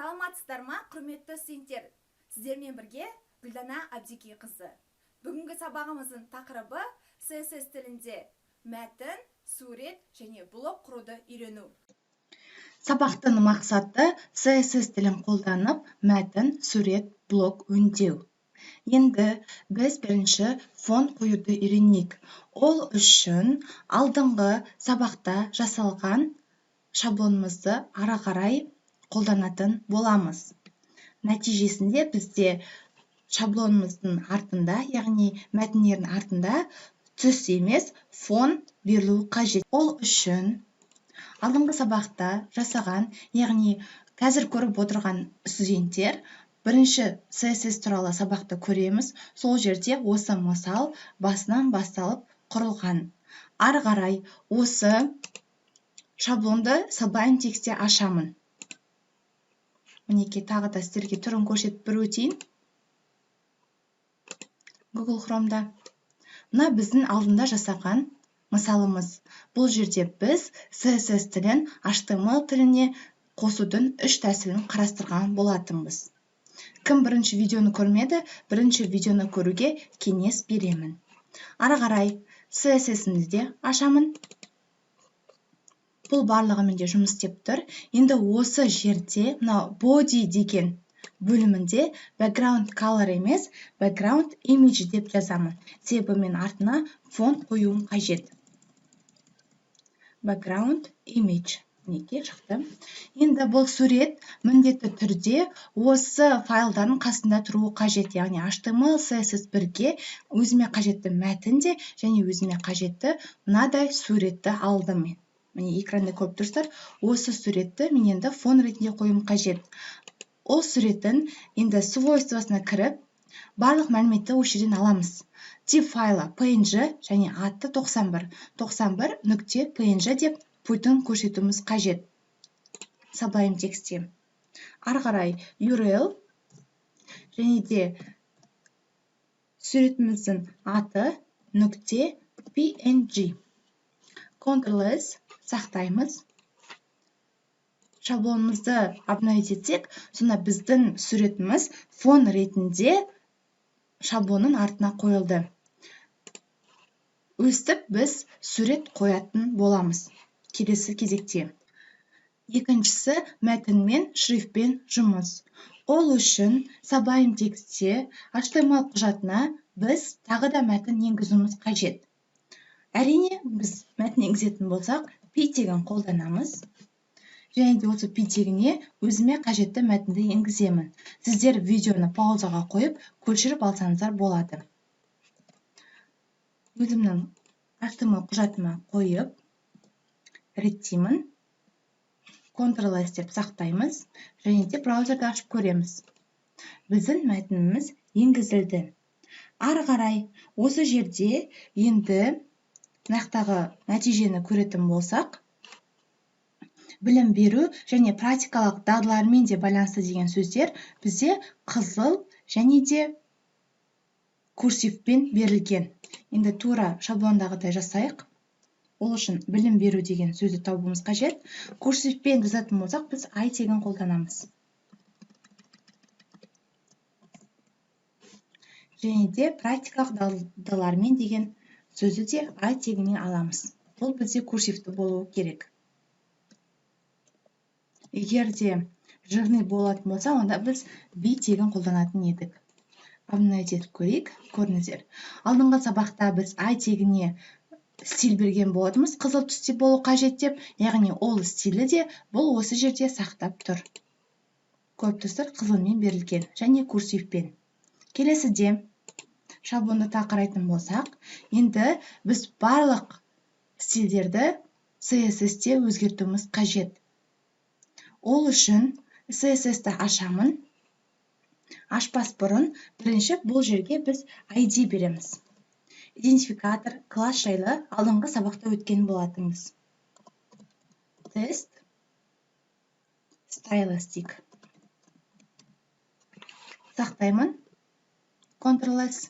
Саламатсыздар ма, құрметті студенттер? Сіздермен бірге Гүлдана Абдикей қызы. Бүгінгі сабағымыздың тақырыбы CSS тілінде мәтін, сурет және блок құруды үйрену. Сабақтың мақсаты CSS тілін қолданып мәтін, сурет, блок өңдеу. Енді біз бірінші фон қоюды үйренейік. Ол үшін алдыңғы сабақта жасалған шаблонымызды ары қарай қолданатын боламыз. Нәтижесінде бізде шаблонымыздың артында, яғни мәтіндердің артында түс емес фон берілуі қажет. Ол үшін алдыңғы сабақта жасаған, яғни қазір көріп отырған студенттер бірінші CSS туралы сабақты көреміз. Сол жерде осы мысал басынан басталып құрылған. Ары қарай осы шаблонды Sublime Text'те ашамын. Мінекей тағы да сіздерге түрін көрсетіп бір өтейін. Google Chrome'да. Мына біздің алдында жасаған мысалымыз. Бұл жерде біз CSS тілін HTML тіліне қосудың 3 тәсілін қарастырған болатынбыз. Кім бірінші видеоны көрмеді, бірінші видеоны көруге кеңес беремін. Ары қарай CSS-імді де ашамын. Бұл барлығымен де жұмыс істеп тұр. Енді осы жерде body деген бөлімінде background color емес, background image деп жазамын. Себебі мен артына фон қоюым қажет. Background image. Мінекей шықты. Енді бұл сурет міндетті түрде осы файлдардың қасында тұруы қажет. Яғни HTML, CSS бірге өзіме қажетті мәтінде және өзіме қажетті мынадай суретті алдым мен. Міне экранда көріп тұрсыздар. Осы суретті мен енді фон ретінде қоюым қажет. Ол суреттің енді свойствосына кіріп, барлық мәліметті осы жерден аламыз. Тип файлы PNG және аты 91. 91.png деп пультін көрсетуіміз қажет. Sublime Text'те. Ары қарай URL және де суретіміздің аты .png. Ctrl+S сақтаймыз. Шаблонымызды обновить етсек, сонда біздің суретіміз фон ретінде шаблонның артына қойылды. Өстіп біз сурет қоятын боламыз келесі кезекте. Екіншісі мәтін мен шрифтпен жұмыс. Ол үшін Sublime Text'те HTML құжатына біз тағы да мәтін енгізуіміз қажет. Әрине, біз мәтін енгізетін болсақ, P тегін қолданамыз. Және де осы P тегіне өзіме қажетті мәтінді енгіземін. Сіздер видеоны паузаға қойып, көшіріп алсаңыздар болады. Өзімнің HTML құжатыма қойып, реттеймін. Ctrl+S деп сақтаймыз. Және де браузерді ашып көреміз. Біздің мәтініміз енгізілді. Ары қарай осы жерде енді нақтағы нәтижені көретін болсақ, білім беру және практикалық дағдылармен де байланысты деген сөздер бізде қызыл және де курсивпен берілген. Енді тура шаблондағыдай жасайық. Ол үшін білім беру деген сөзді табуымыз қажет. Курсивпен жазатын болсақ, біз I тегін қолданамыз. Және де практикалық дағдылармен деген сөзді де I тегінен аламыз. Бұл бізде курсивті болуы керек. Егер де жирный болатын болса, онда біз B тегін қолданатын едік. Обновить етіп көрейік, көріңіздер. Алдыңғы сабақта біз I тегіне стиль берген болатынбыз, қызыл түсте болу қажет деп, яғни ол стилі де бұл осы жерде сақтап тұр. Көріп тұрсыздар, қызылмен берілген және курсивпен. Келесіде шаблонды тақырайтын болсақ, енді біз барлық стильдерді CSS-те өзгертуіміз қажет. Ол үшін CSS-ті ашамын. Ашпас бұрын бірінші бұл жерге біз ID береміз. Идентификатор, класс жайлы алдыңғы сабақта өткен болатынбыз. Тест, stylistic. Сақтаймын. Ctrl+S.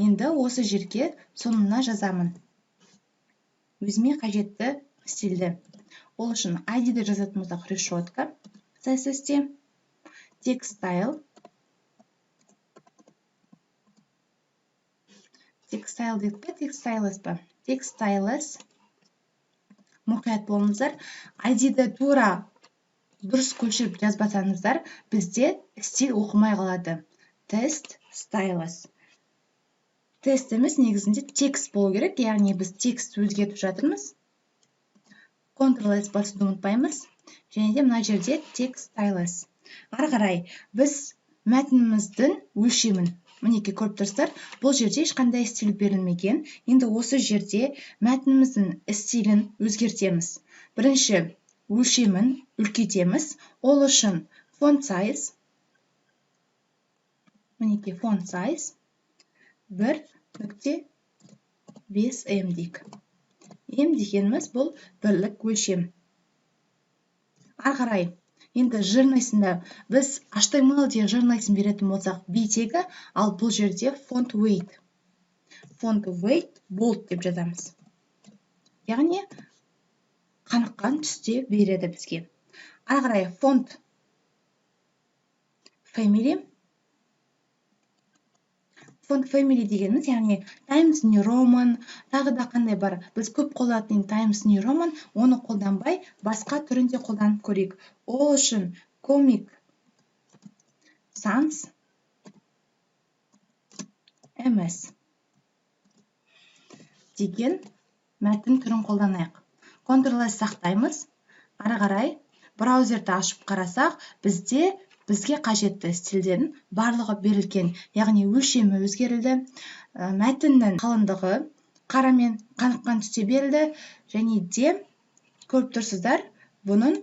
Енді осы жерге соңына жазамын. Өзіме қажетті стильді. Ол үшін ID-де жазатын болсақ решетка, CSS-те, текстайл, дедік пе, текстайлес па, текстайлес, мұқият болыңыздар. ID-де тура дұрыс көшіріп жазбасаңыздар, бізде стиль оқымай қалады. Тест, стайлес. Тест емес, негізінде текст болу керек, яғни біз текст өзгертіп жатырмыз. Ctrl-S басуды ұмытпаймыз. Және де мына жерде текст стайлес. Ары қарай біз мәтініміздің өлшемін, мінекей көріп тұрсыздар, бұл жерде ешқандай стиль берілмеген. Енді осы жерде мәтініміздің стилін өзгертеміз. Бірінші өлшемін үлкейтеміз. Ол үшін font size, мінекей font size 1.5 м дейік. М дегеніміз бұл бірлік өлшем. Ары қарай, енді жирностьсында біз HTML де жирностьсын беретін болсақ B-тегі, ал бұл жерде font weight. Font weight bold деп жазамыз. Яғни қаныққан түсте береді бізге. Ары қарай font family. Font family дегеніміз, яғни Times New Roman, тағы да қандай бар. Біз көп қолданатын Times New Roman, оны қолданбай, басқа түрінде қолданып көрейік. Ол үшін Comic Sans MS деген мәтін түрін қолданайық. Ctrl-S сақтаймыз. Ары қарай браузерді ашып қарасақ, бізге қажетті стильдердің барлығы берілген, яғни өлшемі өзгерілді, мәтіннің қалыңдығы қара мен қаныққан түсте берілді, және де көріп тұрсыздар, бұның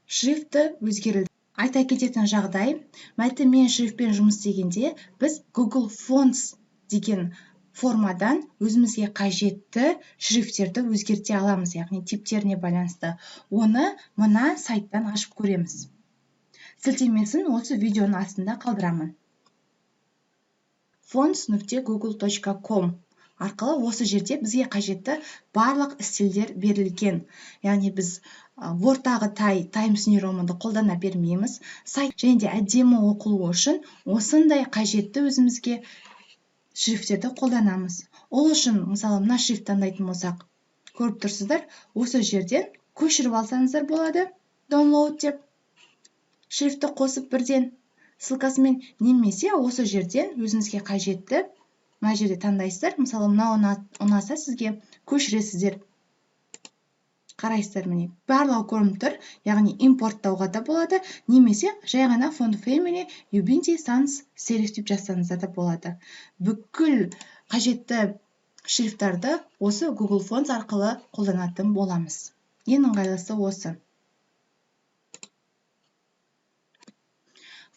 шрифті өзгерілді. Айта кететін жағдай, мәтін мен шрифтпен жұмыс істегенде біз Google Fonts деген формадан өзімізге қажетті шрифттерді өзгерте аламыз, яғни типтеріне байланысты. Оны мына сайттан ашып көреміз. Сілтемесін осы видеоның астында қалдырамын. fonts.google.com арқылы осы жерде бізге қажетті барлық стильдер берілген. Яғни біз Word-тағы Times New Roman'ды қолдана бермейміз. Сайт және де әдемі оқылуы үшін осындай қажетті өзімізге шрифттерді қолданамыз. Ол үшін, мысалы, мына шрифт таңдайтын болсақ, көріп тұрсыздар, осы жерден көшіріп алсаңыздар болады, download деп. Шрифтті қосып бірден ссылкасымен, немесе осы жерден өзіңізге қажетті мына жерде таңдайсыздар. Мысалы, мына ұнаса сізге көшіресіздер. Қарайсыздар, міне, барлығы көрініп тұр, яғни импорттауға да болады, немесе жай ғана font family Ubuntu Sans serif деп жазсаңыздар да болады. Бүкіл қажетті шрифттарды осы Google Fonts арқылы қолданатын боламыз. Ең ыңғайлысы осы.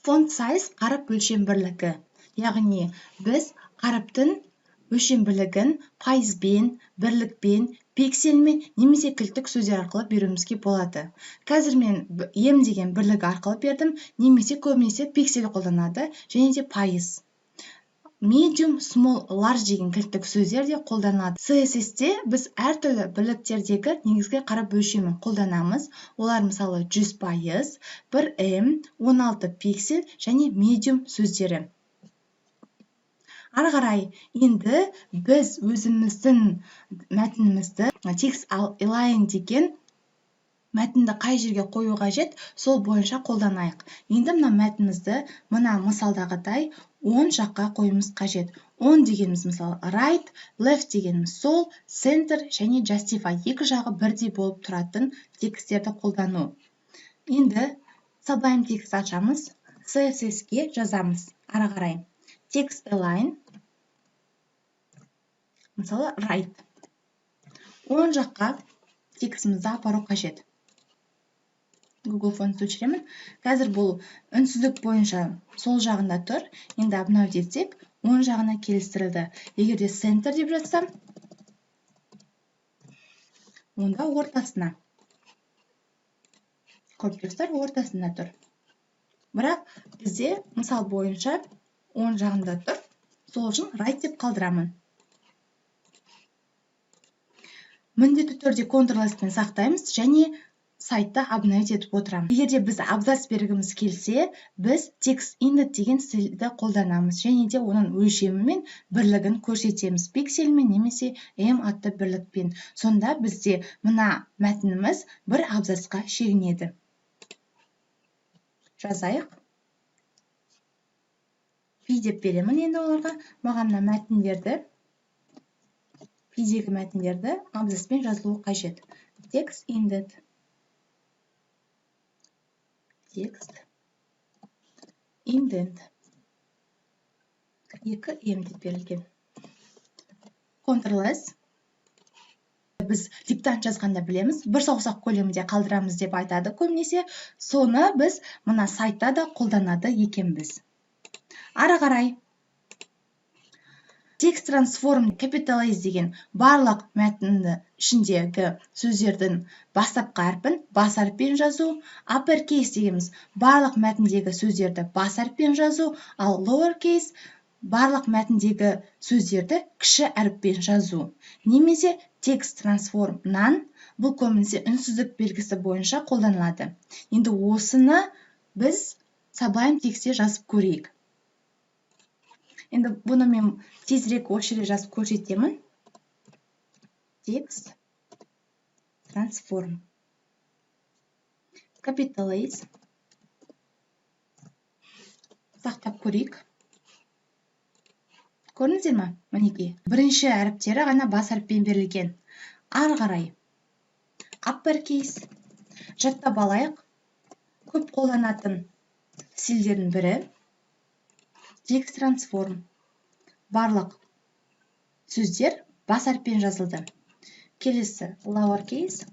Font size қаріп өлшем бірлігі. Яғни біз қаріптің өлшем бірлігін пайызбен, бірлікпен, пиксельмен немесе кілттік сөздер арқылы беруімізге болады. Қазір мен ем деген бірлігі арқылы бердім, немесе көбінесе пиксель қолданады, және де пайыз. Medium, small, large деген кілттік сөздер де қолданады. CSS-те біз әртүрлі бірліктердегі негізгі қаріп өлшемін қолданамыз. Олар мысалы 100%, 1M, 16 пиксель және medium сөздері. Ары қарай, енді біз өзіміздің мәтінімізді text align деген мәтінді қай жерге қою қажет, сол бойынша қолданайық. Енді мына мәтінімізді мына мысалдағыдай 10 жаққа қойымыз қажет. 10 дегеніміз мысалы right, left дегеніміз сол, center және justify екі жағы бірдей болып тұратын тексттерді қолдану. Енді Sublime Text ашамыз, CSS-ге жазамыз. Ары қарай text align, мысалы right. 10 жаққа текстімізді апару қажет. Google Fonts өшіремін. Қазір бұл үнсіздік бойынша сол жағында тұр. Енді абнау десек, 10 жағына келістірілді. Егер де center деп жатсам, онда ортасына. Көріп тұрсыздар, ортасында тұр. Бірақ бізде мысал бойынша 10 жағында тұр. Сол үшін right деп қалдырамын. міндетті түрде Ctrl+S-пен сақтаймыз және сайтты обновить етіп отырамыз. Егер де біз абзац бергіміз келсе, біз text index деген стильді қолданамыз және де оның өлшемі мен бірлігін көрсетеміз пиксельмен немесе атты бірлікпен. Сонда бізде мына мәтініміз бір абзацқа шегінеді. Жазайық. Пи деп беремін енді оларға. Маған мына мәтіндерді, пидегі мәтіндерді абзацпен жазылуы қажет. Text index. Text indent 2 деп берілген. Ctrl+S. Біз диктант жазғанда білеміз, бір саусақ көлемінде қалдырамыз деп айтады көбінесе. Соны біз мына сайтта да қолданады екенбіз. Ары қарай Text transform capitalize деген барлық мәтінді ішіндегі сөздердің бастапқы әрпін бас әріппен жазу, uppercase дегеніміз барлық мәтіндегі сөздерді бас әріппен жазу, ал lowercase барлық мәтіндегі сөздерді кіші әріппен жазу. Немесе text transform none бұл көбінесе үнсіздік белгісі бойынша қолданылады. Енді осыны біз Sublime Text'те жазып көрейік. Енді бұны мен тезірек өшіре жазып көрсетемін. Text transform capitalize сақтап көрейік. Көрдіңіздер ме? Мінекей. Бірінші әріптері ғана бас әріппен берілген. Ары қарай uppercase жаттап алайық. Көп қолданатын стильдердің бірі text transform. Барлық сөздер бас әріппен жазылды. Келесі lowercase.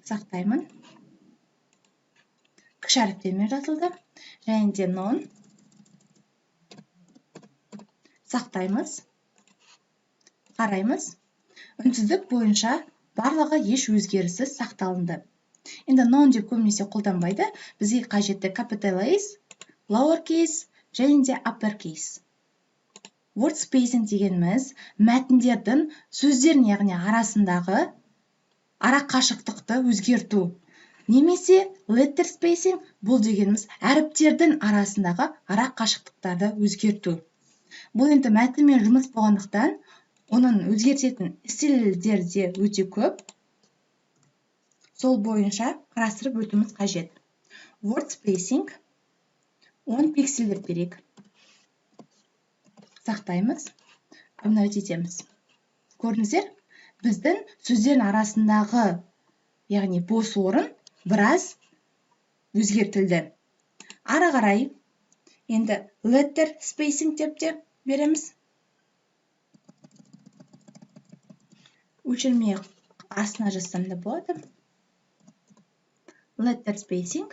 Сақтаймын. Кіші әріптермен жазылды. Және де none. Сақтаймыз. Қараймыз. Үнсіздік бойынша барлығы еш өзгеріссіз сақталынды. Енді none деп көбінесе қолданбайды. Бізге қажетті capitalize, lowercase және де uppercase. Word spacing дегеніміз мәтіндердің сөздердің яғни арасындағы ара қашықтықты өзгерту. Немесе letter spacing бұл дегеніміз әріптердің арасындағы ара қашықтықтарды өзгерту. Бұл енді мәтінмен жұмыс болғандықтан, оның өзгертетін стильдер де өте көп. Сол бойынша қарастырып өтуіміз қажет. Word spacing 10 пиксель деп берейік. Сақтаймыз. Обновить етеміз. Көрдіңіздер? Біздің сөздердің арасындағы, яғни бос орын біраз өзгертілді. Ары қарай енді letter spacing деп те береміз. Өшірмей астына жазсам да болады. Letter spacing.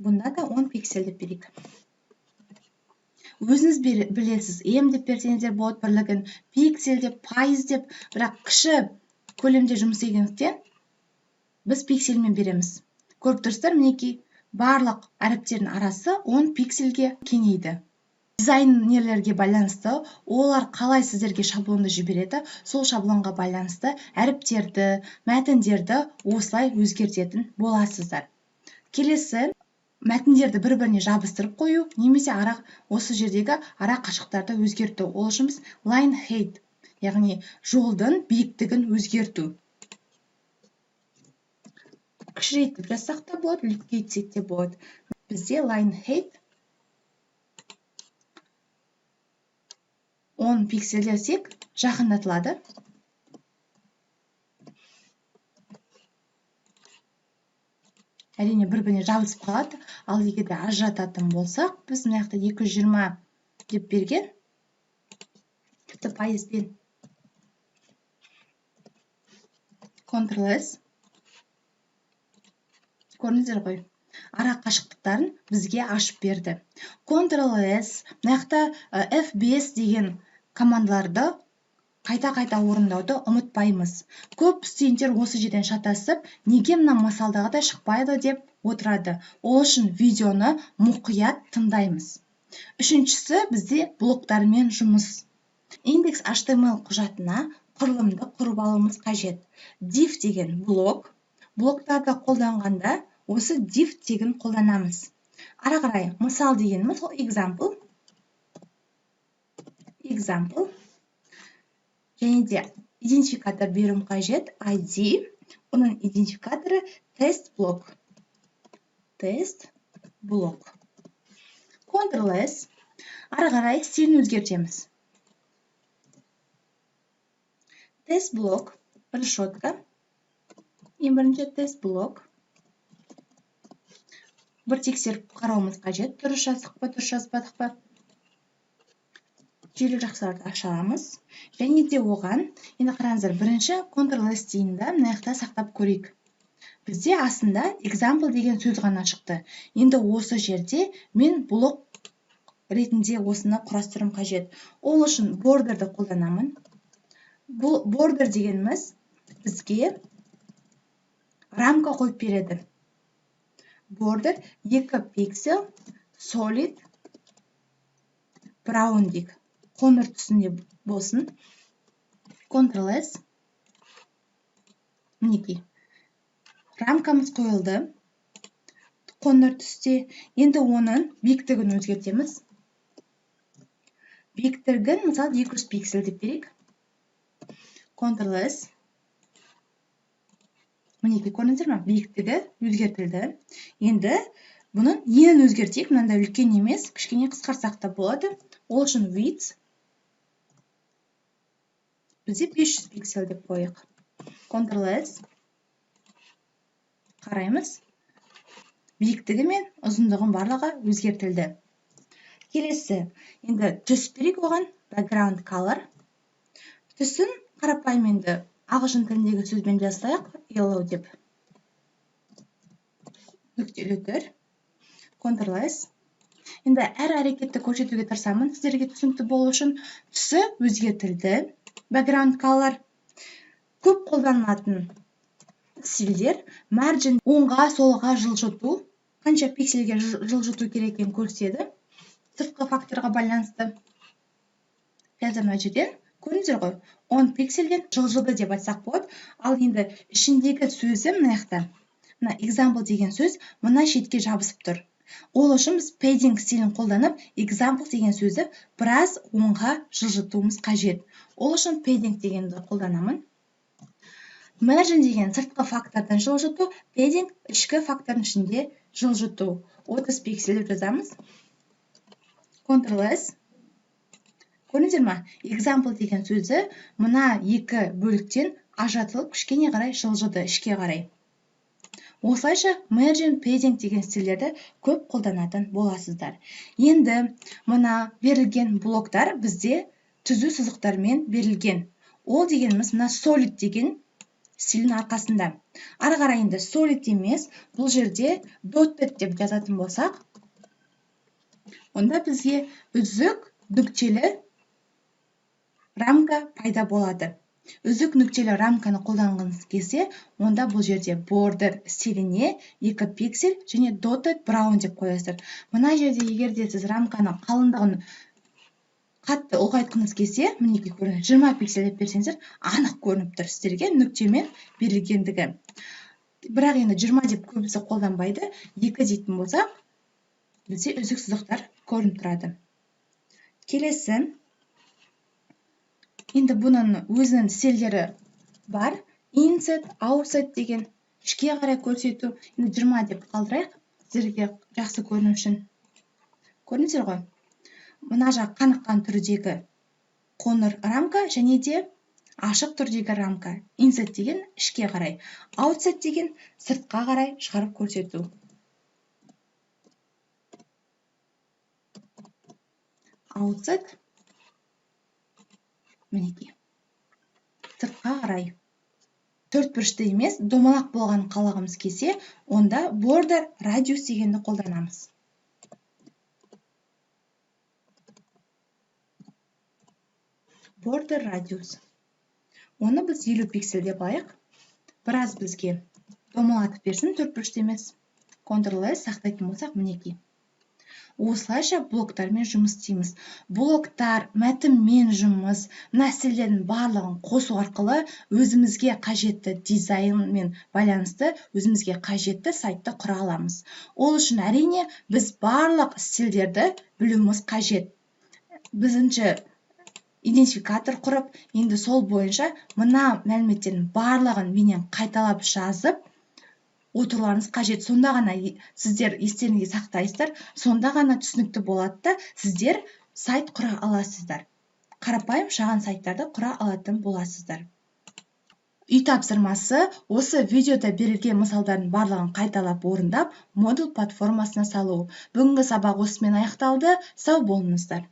Бұнда да 10 пиксель деп берейік. Өзіңіз білесіз, деп берсеңіздер болады бірлігін, пиксель деп, пайыз деп, бірақ кіші көлемде жұмыс істегендіктен біз пиксельмен береміз. Көріп тұрсыздар, мінекей барлық әріптердің арасы 10 пиксельге кеңейді. Дизайнерлерге байланысты, олар қалай сіздерге шаблонды жібереді, сол шаблонға байланысты әріптерді, мәтіндерді осылай өзгертетін боласыздар. Келесі, мәтіндерді бір-біріне жабыстырып қою, немесе осы жердегі ара қашықтарды өзгерту. Ол үшін біз line height, яғни жолдың биіктігін өзгерту. Кішірейтіп жазсақ та болады, үлкейтсек те болады. Бізде line height 10 пиксель десек жақындатылады. Әрине бір-біріне жабысып қалады. Ал егер де ажырататын болсақ, біз мына жақта 220 деп берген. Тіпті пайызбен. Ctrl+S. Көрдіңіздер ғой. Ара қашықтықтарын бізге ашып берді. Ctrl+S, мына жақта F5 деген командаларды қайта-қайта орындауды ұмытпаймыз. Көп студенттер осы жерден шатасып, неге мына мысалдағыдай шықпайды деп отырады. Ол үшін видеоны мұқият тыңдаймыз. Үшіншісі бізде блоктармен жұмыс. Индекс HTML құжатына құрылымды құрып алуымыз қажет. Div деген блок. Блоктарды қолданғанда осы div тегін қолданамыз. Ары қарай мысал дегеніміз ол example. Және де идентификатор беруім қажет, ID. Оның идентификаторы тест блок. Ctrl+S. Ары қарай стилін өзгертеміз. Тест блок, решетка. Ең бірінші тест блок. Бір тексеріп қарауымыз қажет. Дұрыс жаздық па, дұрыс жазбадық па. Желі жақсыларды ашамыз. Және де оған, енді қараңыздар, бірінші Ctrl+S дейін да мына жақта сақтап көрейік. Бізде астында example деген сөз ғана шықты. Енді осы жерде мен блок ретінде осыны құрастырым қажет. Ол үшін borderді қолданамын. Бұл border дегеніміз бізге рамка қойып береді. Border 2 пиксель solid brown дейік. Қоңыр түсінде болсын. Ctrl+S. Мінекей. Рамкамыз қойылды. Қоңыр түсте. Енді оның биіктігін өзгертеміз. Биіктігін, мысалы, 200 пиксель деп берейік. Ctrl+S. Мінекей, көрдіңіздер ме? Биіктігі өзгертілді. Енді бұның енін өзгертейік. Мынандай үлкен емес, кішкене қысқартсақ та болады. Ол үшін width бізде 500 пиксель деп қойық. Ctrl+S. Қараймыз. Биіктігі мен ұзындығын барлығы өзгертілді. Келесі, енді түс берейік оған. Background color. Түсін қарапайым енді ағылшын тіліндегі сөзбен жазсақ, yellow деп. Нүктелі тұр. Ctrl+S. Енді әр әрекетті көрсетуге тырысамын, сіздерге түсінікті болу үшін. Түсі өзгертілді. Background color. Көп қолданылатын стильдер. Margin оңға, солға жылжыту. Қанша пиксельге жылжыту керек екенін көрсетеді. Сыртқы факторға байланысты. Қазір мына жерден көрдіңіздер ғой, 10 пиксельден жылжыды деп айтсақ болады. Ал енді ішіндегі сөзі мына жақта. Мына example деген сөз мына шетке жабысып тұр. Ол үшін біз padding стилін қолданып, example деген сөзі біраз оңға жылжытуымыз қажет. Ол үшін padding дегенді қолданамын. Margin деген сыртқы фактордан жылжыту, padding ішкі фактордың ішінде жылжыту. 30 пиксель жазамыз. Ctrl+S. Көрдіңіздер ме? Example деген сөзі мына екі бөліктен ажыратылып, кішкене қарай жылжыды, ішке қарай. Осылайша margin, padding деген стильдерді көп қолданатын боласыздар. Енді мына берілген блоктар бізде түзу сызықтармен берілген. Ол дегеніміз мына solid деген стилдің арқасында. Ары қарай енді solid емес, бұл жерде dotted деп жазатын болсақ, онда бізге үзік нүктелі рамка пайда болады. Үзік нүктелі рамканы қолданғыңыз келсе, онда бұл жерде border стиліне 2 пиксель және dotted brown деп қоясыздар. Мына жерде егер де сіз рамканың қалыңдығын қатты ұлғайтқыңыз келсе, мінекей көріңіз, 20 пиксель деп берсеңіздер, анық көрініп тұр сіздерге нүктемен берілгендігі. Бірақ енді 20 деп көбісі қолданбайды. 2 дейтін болса, бізде үзік сызықтар көрініп тұрады. Келесі, енді бұның өзінің стильдері бар. Inset, offset деген ішке қарай көрсету. Енді 20 деп қалдырайық, сіздерге жақсы көріну үшін. Көрдіңіздер ғой? Мына жақ қаныққан түрдегі қоңыр рамка және де ашық түрдегі рамка. Inset деген ішке қарай. Offset деген сыртқа қарай шығарып көрсету. Offset. Мінекей. Сыртқа қарай. Төртбұрышты емес, домалақ болған қалағымыз келсе, онда border radius дегенді қолданамыз. Border radius. Оны біз 50 пиксель деп алайық. Біраз бізге домалатып берсін, төртбұрышты емес. Ctrl+S сақтайтын болсақ, мінекей. осылайша блоктармен жұмыс істейміз. Блоктар, мәтінмен жұмыс, мәселелердің барлығын қосу арқылы өзімізге қажетті дизайнмен байланысты өзімізге қажетті сайтты құра аламыз. Ол үшін әрине біз барлық стильдерді білуіміз қажет. Біздіңше идентификатор құрып, енді сол бойынша мына мәліметтердің барлығын менен қайталап жазып отыруларыңыз қажет. Сонда ғана сіздер естеріңізге сақтайсыздар, сонда ғана түсінікті болады да сіздер сайт құра аласыздар. Қарапайым шағын сайттарды құра алатын боласыздар. Үй тапсырмасы осы видеода берілген мысалдардың барлығын қайталап орындап, модуль платформасына салу. Бүгінгі сабақ осымен аяқталды. Сау болыңыздар.